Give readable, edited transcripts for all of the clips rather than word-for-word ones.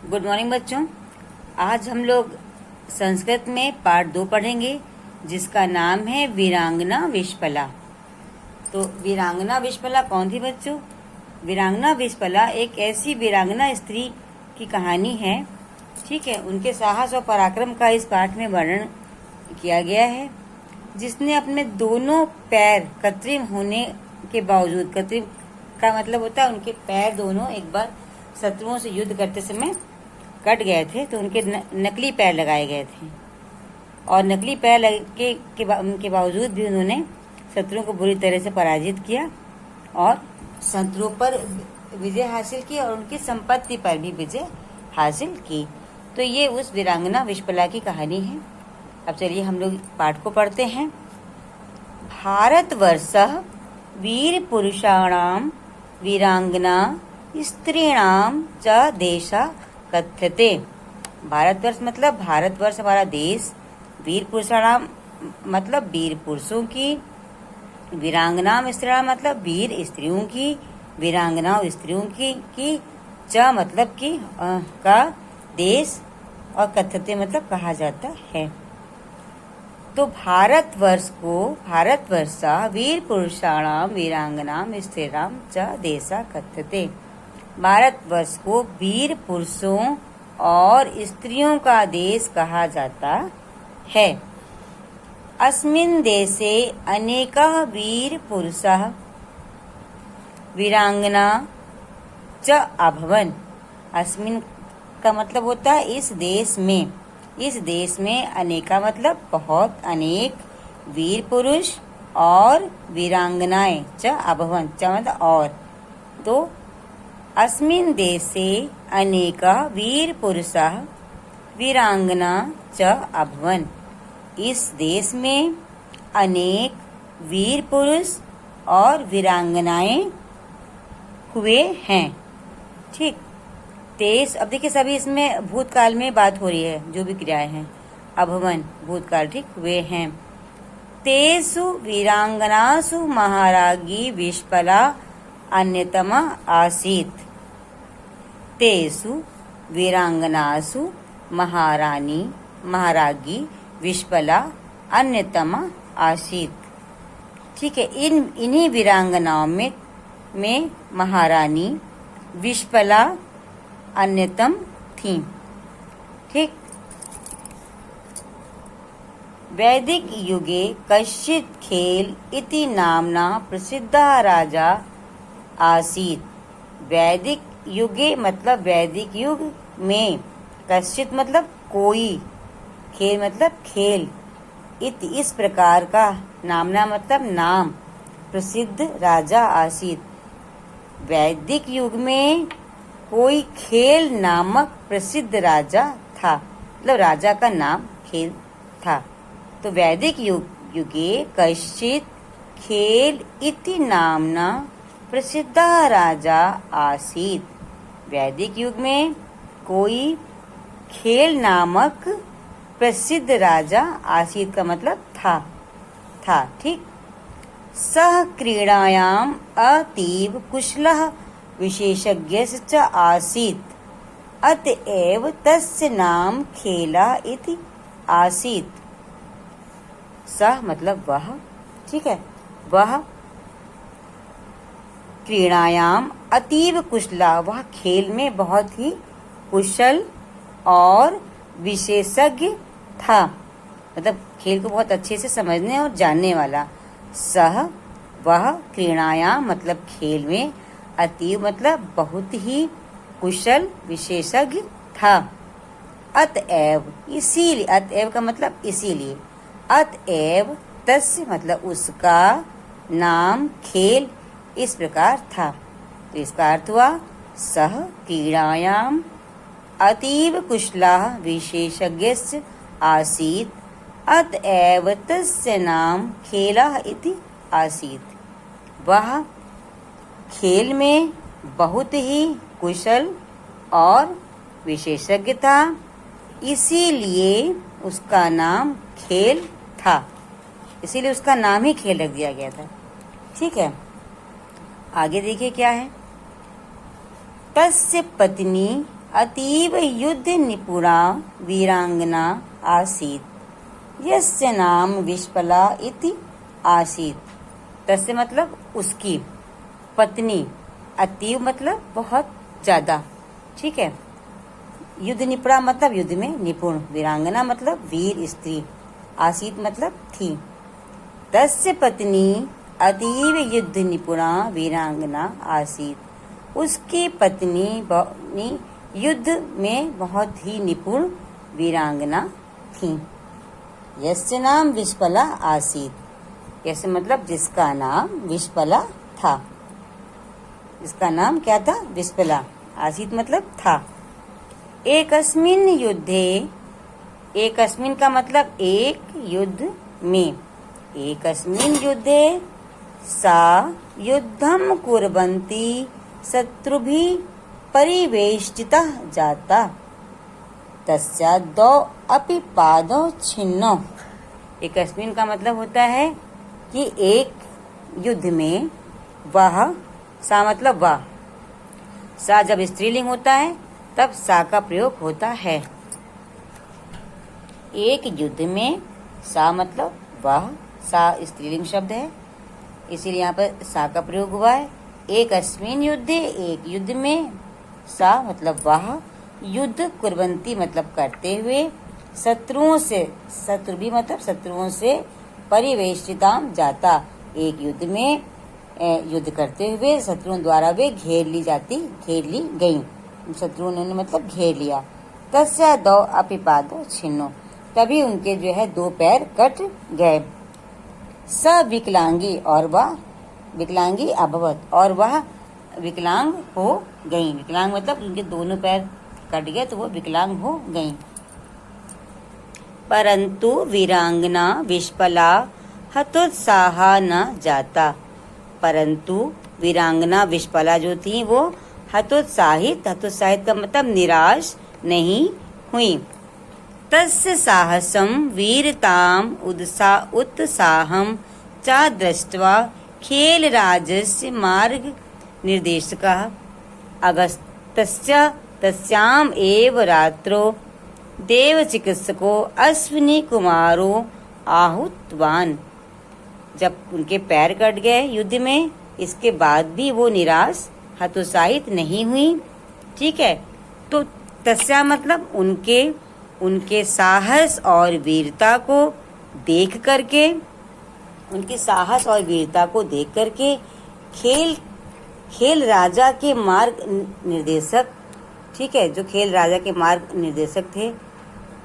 Good morning बच्चों। आज हम लोग संस्कृत में पाठ 2 पढ़ेंगे जिसका नाम है वीरांगना विश्पला। तो वीरांगना विश्पला कौन थी बच्चों? वीरांगना विश्पला एक ऐसी वीरांगना स्त्री की कहानी है, ठीक है। उनके साहस और पराक्रम का इस पाठ में वर्णन किया गया है, जिसने अपने दोनों पैर कृत्रिम होने के बावजूद, कृत्रिम का मतलब होता है उनके पैर दोनों एक बार शत्रुओं से युद्ध करते समय कट गए थे, तो उनके नकली पैर लगाए गए थे और नकली पैर लगे के बावजूद भी उन्होंने शत्रुओं को बुरी तरह से पराजित किया और शत्रुओं पर विजय हासिल की और उनकी संपत्ति पर भी विजय हासिल की। तो ये उस वीरांगना विश्पला की कहानी है। अब चलिए हम लोग पाठ को पढ़ते हैं। भारतवर्षः वीर पुरुषाणाम वीरांगना स्त्रीणाम च देशा कथ्यते। भारतवर्ष मतलब भारतवर्ष हमारा देश, वीर पुरुषाणाम मतलब वीर पुरुषों की, वीरांगनाम स्त्रीणाम मतलब वीर स्त्रियों की, वीरांगनाओं स्त्रियों की च मतलब की का देश और कथ्यते मतलब कहा जाता है। तो भारतवर्ष को भारतवर्षा वीर पुरुषाणाम वीरांगनाम स्त्रीणाम च देशा कथ्यते। भारतवर्ष को वीर पुरुषों और स्त्रियों का देश कहा जाता है। अस्मिन् देशे अनेकाः वीर पुरुषाः वीरांगना च अभवन्। अस्मिन् का मतलब होता है इस देश में। इस देश में अनेका मतलब बहुत, अनेक वीर पुरुष और वीरांगनाएं च अभवन् च मतलब और। तो अस्मिन् देशे अनेका वीर पुरुषाः वीरांगना च अभवन्। इस देश में अनेक वीर पुरुष और वीरांगनाएं हुए हैं, ठीक। तेज, अब देखिए सभी इसमें भूतकाल में बात हो रही है, जो भी क्रियाएं हैं। अभवन भूतकाल, ठीक, हुए हैं। तेषु वीरांगनासु महारागी विश्पला अन्यतमा आसीत्। तेषु वीरांगनासु महारागी विश्पला अन्यतमा आसीत्, ठीक है। इन्हीं वीरांगनाओं में महारानी विश्पला अन्यतम थी, ठीक। वैदिक युगे कश्चित् खेल इति नामना प्रसिद्धः राजा आसीत्। वैदिक युगे मतलब वैदिक युग में, कश्चित् मतलब कोई, खेल मतलब खेल, इस प्रकार का, नामना मतलब नाम, प्रसिद्ध राजा आसीत्। वैदिक युग में कोई खेल नामक प्रसिद्ध राजा था, मतलब राजा का नाम खेल था। तो वैदिक युगे कश्चित् खेल इति नामना प्रसिद्ध राजा आसीत्। वैदिक युग में कोई खेल नामक प्रसिद्ध राजा आसीत् का मतलब था, ठीक। सः क्रीडायाम् अतीव कुशलः विशेषज्ञश्च आसीत्। अतएव तस्य नाम खेला इति आसीत्। सः मतलब वह, ठीक है। वह क्रीडायाम अतीव कुशला, वह खेल में बहुत ही कुशल और विशेषज्ञ था, मतलब खेल को बहुत अच्छे से समझने और जानने वाला। सह वह क्रीडायाम मतलब खेल में, अतीव मतलब बहुत ही कुशल विशेषज्ञ था। अतएव इसीलिए, अतएव का मतलब इसीलिए, अतएव तस्य मतलब उसका, नाम खेल इस प्रकार था। तो इसका अर्थ हुआ सह क्रीडायाम अतीव कुशलः विशेषज्ञस्य आसीत्, अतएव तस्य नाम खेलः इति आसीत्। वह खेल में बहुत ही कुशल और विशेषज्ञ था, इसीलिए उसका नाम खेल था, इसीलिए उसका नाम ही खेल रख दिया गया था, ठीक है। आगे देखिए क्या है। तस्य पत्नी अतीव युद्ध निपुणा वीरांगना आसीत् यस्य नाम विश्पला इति आसीत्। तस्य मतलब उसकी पत्नी, अतीव मतलब बहुत ज्यादा, ठीक है। युद्ध निपुणा मतलब युद्ध में निपुण, वीरांगना मतलब वीर स्त्री, आसीत मतलब थी। तस्य पत्नी अतीव युद्ध निपुणा वीरांगना आसीत, उसकी पत्नी युद्ध में बहुत ही निपुण वीरांगना थी। यस्य नाम विश्पला आसीत, यस्य मतलब जिसका नाम विश्पला था, जिसका नाम क्या था? विश्पला। आसीत मतलब था। एकस्मिन् युद्धे, एकस्मिन् का मतलब एक युद्ध में, एकस्मिन् युद्धे सा युद्धं कुर्वन्ती शत्रुभिः परिवेष्टितः जाता तस्या दो अपि पादौ छिन्नौ। एकस्मिन् का मतलब होता है कि एक युद्ध में वह, सा मतलब वह, सा जब स्त्रीलिंग होता है तब सा का प्रयोग होता है। एक युद्ध में, सा मतलब वह, सा स्त्रीलिंग शब्द है इसीलिए यहाँ पर सा का प्रयोग हुआ है। एक अस्मिन युद्धे, एक युद्ध में, सा मतलब वह, युद्ध कुर्वंती मतलब करते हुए, शत्रुओं से, शत्रु भी मतलब शत्रुओं से, परिवेष्टिताम जाता एक युद्ध में युद्ध करते हुए शत्रुओं द्वारा वे घेर ली गई, शत्रुओं ने मतलब घेर लिया। तस्या दो अपि पादौ छिन्नौ, तभी उनके जो है दो पैर कट गए। स विकलांगी, और वह विकलांगी अभवत, और वह विकलांग हो गई। विकलांग मतलब उनके दोनों पैर कट गए तो वो विकलांग हो गई। परंतु वीरांगना विश्पला हतोत्साहा न जाता, परंतु वीरांगना विश्पला जो थी वो हतोत्साहित, हतोत्साहित का मतलब निराश नहीं हुई। तस्य साहसं वीरताम् उत्साहं च दृष्ट्वा खेलराजस्य मार्ग निर्देशकः अगस्त्यस्य तस्याम् एव रात्रौ देवचिकित्सको अश्विनी कुमारो आहूतवान्। जब उनके पैर कट गए युद्ध में, इसके बाद भी वो निराश, हतोत्साहित नहीं हुई, ठीक है। तो तस्या मतलब उनके साहस और वीरता को देख करके, उनके साहस और वीरता को देख करके खेल राजा के मार्ग निर्देशक, ठीक है, जो खेल राजा के मार्ग निर्देशक थे,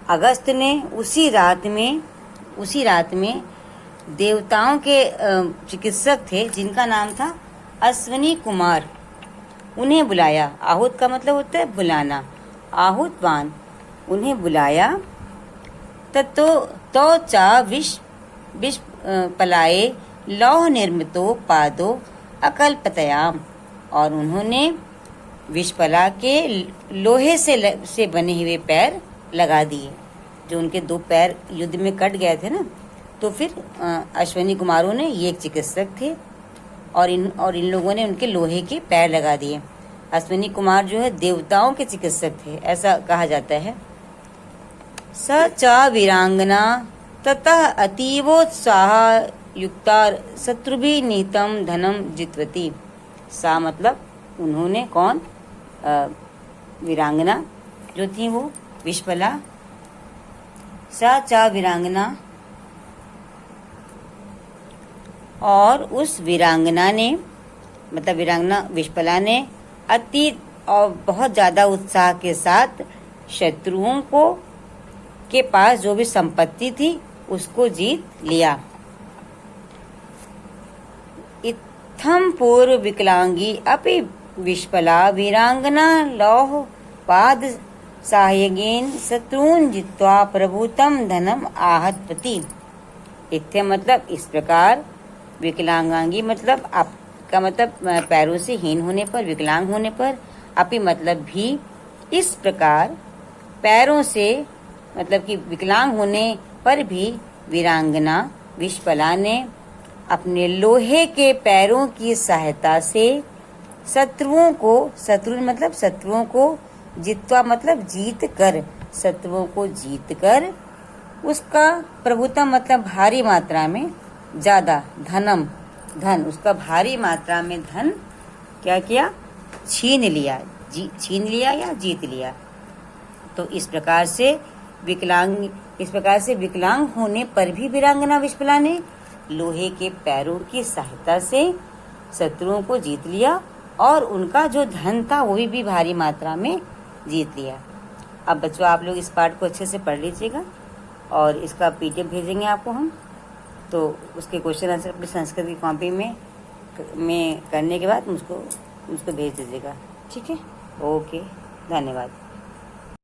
अगस्त ने उसी रात में देवताओं के चिकित्सक थे जिनका नाम था अश्विनी कुमार, उन्हें बुलाया। आहूत का मतलब होता है बुलाना, आहूतवान, उन्हें बुलाया। तो चा विष पलाए लौह निर्मितो पादो अकल्पतयाम, और उन्होंने विषपला के लोहे से बने हुए पैर लगा दिए। जो उनके दो पैर युद्ध में कट गए थे ना, तो फिर अश्विनी कुमारों ने, ये एक चिकित्सक थे और इन लोगों ने उनके लोहे के पैर लगा दिए। अश्विनी कुमार जो है देवताओं के चिकित्सक थे, ऐसा कहा जाता है। स च वीरांगना ततः अतीवोत्साह युक्ता शत्रुभिः निहितं धनम जितवती। सा मतलब उन्होंने, कौन? वीरांगना जो थी वो विश्पला। सा चा वीरांगना, और उस वीरांगना ने, मतलब वीरांगना विश्पला ने अति और बहुत ज्यादा उत्साह के साथ शत्रुओं के पास जो भी संपत्ति थी उसको जीत लिया। इत्थं पूर्व विकलांगी अपि विश्पला वीरांगना लौह पाद साहाय्येन शत्रून् जित्वा प्रभुतं धनम आहतवती। इत्थं मतलब इस प्रकार, विकलांगांगी मतलब आपका मतलब पैरों से हीन होने पर, विकलांग होने पर, अपि मतलब भी, इस प्रकार पैरों से मतलब कि विकलांग होने पर भी वीरांगना विश्पला ने अपने लोहे के पैरों की सहायता से शत्रुओं को जित्वा मतलब जीत कर, शत्रुओं को जीत कर। उसका प्रभुता मतलब भारी मात्रा में, ज्यादा, धनम धन, उसका भारी मात्रा में धन क्या किया, छीन लिया, छीन लिया या जीत लिया। तो इस प्रकार से विकलांग होने पर भी वीरांगना विश्पला ने लोहे के पैरों की सहायता से शत्रुओं को जीत लिया और उनका जो धन था वो भी भारी मात्रा में जीत लिया। अब बच्चों आप लोग इस पाठ को अच्छे से पढ़ लीजिएगा और इसका पीडीएफ भेजेंगे आपको हम, तो उसके क्वेश्चन आंसर अपनी संस्कृत की कॉपी में करने के बाद मुझको भेज दीजिएगा। ठीक है, ओके, धन्यवाद।